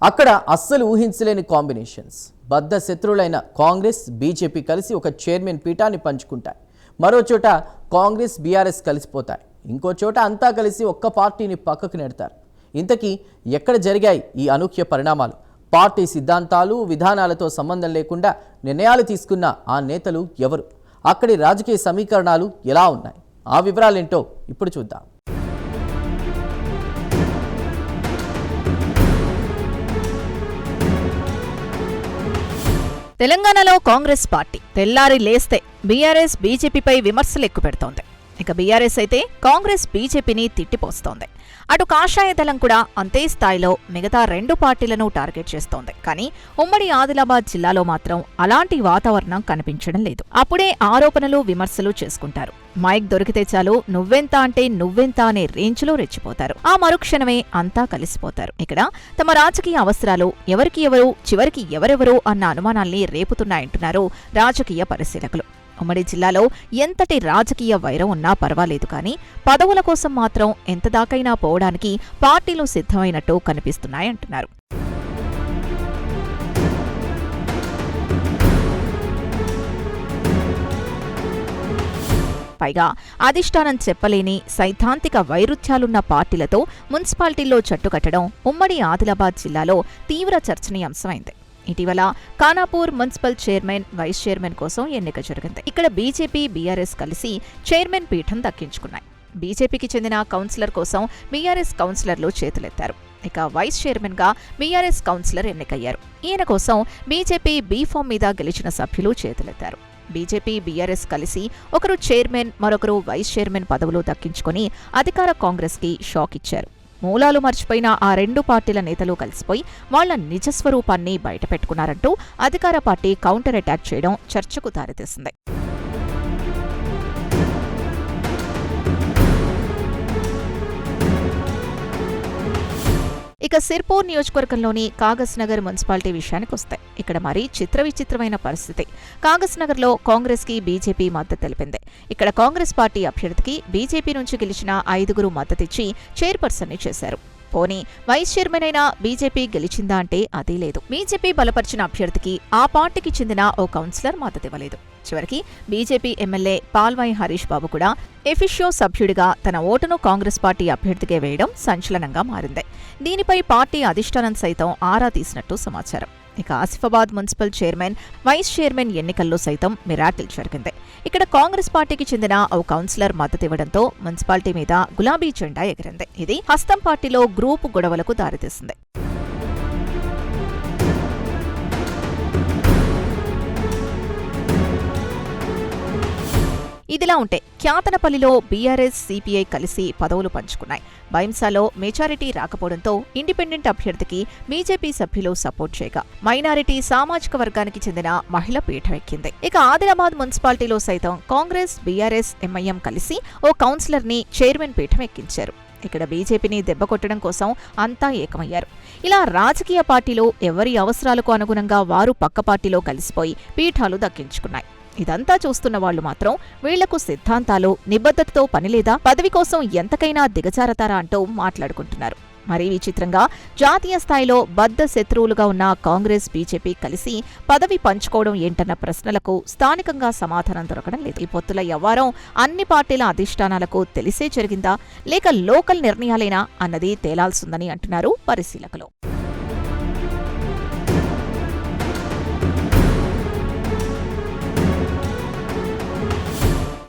అక్కడ అస్సలు ఊహించలేని కాంబినేషన్స్. బద్ధ శత్రువులైన కాంగ్రెస్ బీజేపీ కలిసి ఒక చైర్మన్ పీఠాన్ని పంచుకుంటాయి. మరో చోట కాంగ్రెస్ బీఆర్ఎస్ కలిసిపోతాయి. ఇంకో చోట అంతా కలిసి ఒక్క పార్టీని పక్కకు నెడతారు. ఇంతకీ ఎక్కడ జరిగాయి ఈ అనూహ్య పరిణామాలు? పార్టీ సిద్ధాంతాలు విధానాలతో సంబంధం లేకుండా నిర్ణయాలు తీసుకున్న ఆ నేతలు ఎవరు? అక్కడి రాజకీయ సమీకరణాలు ఎలా ఉన్నాయి? ఆ వివరాలేంటో ఇప్పుడు చూద్దాం. తెలంగాణలో కాంగ్రెస్ పార్టీ తెల్లారి లేస్తే బీఆర్ఎస్ బీజేపీపై విమర్శలు ఎక్కుపెడుతోంది. ఇక బీఆర్ఎస్ అయితే కాంగ్రెస్ బీజేపీని తిట్టిపోస్తోంది. అటు కాషాయ దళం కూడా అంతే స్థాయిలో మిగతా రెండు పార్టీలను టార్గెట్ చేస్తోంది. కానీ ఉమ్మడి ఆదిలాబాద్ జిల్లాలో మాత్రం అలాంటి వాతావరణం కనిపించడం లేదు. అప్పుడే ఆరోపణలు విమర్శలు చేసుకుంటారు. మైక్ దొరికితే చాలు నువ్వెంత అంటే నువ్వెంత అనే రేంజ్లో రెచ్చిపోతారు. ఆ మరుక్షణమే అంతా కలిసిపోతారు. ఇక్కడ తమ రాజకీయ అవసరాలు ఎవరికి ఎవరు చివరికి ఎవరెవరు అన్న అనుమానాల్ని రేపుతున్నాయంటున్నారు రాజకీయ పరిశీలకులు. ఉమ్మడి జిల్లాలో ఎంతటి రాజకీయ వైరం ఉన్నా పర్వాలేదు, కానీ పదవుల కోసం మాత్రం ఎంతదాకైనా పోవడానికి పార్టీలు సిద్ధమైనట్టు కనిపిస్తున్నాయంటున్నారు. పైగా అధిష్టానం చెప్పలేని సైద్ధాంతిక వైరుధ్యాలున్న పార్టీలతో మున్సిపాలిటీల్లో జట్టుకట్టడం ఉమ్మడి ఆదిలాబాద్ జిల్లాలో తీవ్ర చర్చనీయాంశమైంది. ఇటీవల Khanapur municipal chairman, vice chairman కోసం ఎన్నిక జరిగింది. ఇక్కడ బీజేపీ బీఆర్ఎస్ కలిసి చైర్మన్ పీఠం దక్కించుకున్నాయి. బీజేపీకి చెందిన కౌన్సిలర్ కోసం బీఆర్ఎస్ కౌన్సిలర్లు చేతులెత్తారు. ఇక వైస్ చైర్మన్ గా బీఆర్ఎస్ కౌన్సిలర్ ఎన్నికయ్యారు. ఈయన కోసం బీజేపీ బీఫామ్ మీద గెలిచిన సభ్యులు చేతులెత్తారు. బీజేపీ బీఆర్ఎస్ కలిసి ఒకరు చైర్మన్, మరొకరు వైస్ చైర్మన్ పదవులు దక్కించుకుని అధికార కాంగ్రెస్ కి షాక్ ఇచ్చారు. మూలాలు మర్చిపోయిన ఆ రెండు పార్టీల నేతలు కలిసిపోయి వాళ్ల నిజస్వరూపాన్ని బయటపెట్టుకున్నారంటూ అధికార పార్టీ కౌంటర్ అటాక్ చేయడం చర్చకు దారితీసింది. ఇక సిర్పూర్ నియోజకవర్గంలోని కాగజ్ నగర్ మున్సిపాలిటీ విషయానికి వస్తాయి. ఇక్కడ మరీ చిత్రవిచిత్రమైన పరిస్థితి. కాగజ్ నగర్లో కాంగ్రెస్ కి బీజేపీ మద్దతు తెలిపింది. ఇక్కడ కాంగ్రెస్ పార్టీ అభ్యర్థికి బీజేపీ నుంచి గెలిచిన 5 మద్దతిచ్చి చైర్పర్సన్ ని చేశారు. పోనీ వైస్ చైర్మన్ అయినా బీజేపీ గెలిచిందా అంటే అదీ లేదు. బీజేపీ బలపరిచిన అభ్యర్థికి ఆ పార్టీకి చెందిన ఓ కౌన్సిలర్ మద్దతివ్వలేదు. చివరికి బీజేపీ ఎమ్మెల్యే పాల్వాయి హరీష్ బాబు కూడా ఎఫిషియో సభ్యుడిగా తన ఓటును కాంగ్రెస్ పార్టీ అభ్యర్థికే వేయడం సంచలనంగా మారింది. దీనిపై పార్టీ అధిష్టానం సైతం ఆరా తీసినట్టు సమాచారం. ఇక Asifabad municipal chairman, vice chairman ఎన్నికల్లో సైతం మిరాకిల్ జరిగింది. ఇక్కడ కాంగ్రెస్ పార్టీకి చెందిన ఓ కౌన్సిలర్ మద్దతివ్వడంతో మున్సిపాలిటీ మీద గులాబీ జెండా ఎగిరింది. ఇది హస్తం పార్టీలో గ్రూపు గొడవలకు దారితీసింది. ఇదిలా ఉంటే క్యాతనపల్లిలో బీఆర్ఎస్, సిపిఐ కలిసి పదవులు పంచుకున్నాయి. బైంసాలో మెజారిటీ రాకపోవడంతో ఇండిపెండెంట్ అభ్యర్థికి బీజేపీ సభ్యులు సపోర్ట్ చేయగా మైనారిటీ సామాజిక వర్గానికి చెందిన మహిళ పీఠం ఎక్కింది. ఇక ఆదిలాబాద్ మున్సిపాలిటీలో సైతం కాంగ్రెస్, బీఆర్ఎస్, ఎంఐఎం కలిసి ఓ కౌన్సిలర్ ని చైర్మన్ పీఠం ఎక్కించారు. ఇక్కడ బీజేపీని దెబ్బకొట్టడం కోసం అంతా ఏకమయ్యారు. ఇలా రాజకీయ పార్టీలు ఎవరి అవసరాలకు అనుగుణంగా వారు పక్క పార్టీలో కలిసిపోయి పీఠాలు దక్కించుకున్నాయి. ఇదంతా చూస్తున్న వాళ్లు మాత్రం వీళ్లకు సిద్ధాంతాలు, నిబద్ధతతో పనిలేదా, పదవి కోసం ఎంతకైనా దిగజారతారా అంటూ మాట్లాడుకుంటున్నారు. మరీ విచిత్రంగా జాతీయ స్థాయిలో బద్ధ శత్రువులుగా ఉన్న కాంగ్రెస్, బీజేపీ కలిసి పదవి పంచుకోవడం ఏంటన్న ప్రశ్నలకు స్థానికంగా సమాధానం దొరకడం లేదు. ఈ పొత్తుల వ్యవహారం అన్ని పార్టీల అధిష్టానాలకు తెలిసే జరిగిందా లేక లోకల్ నిర్ణయాలేనా అన్నది తేలాల్సిందని అంటున్నారు పరిశీలకులు.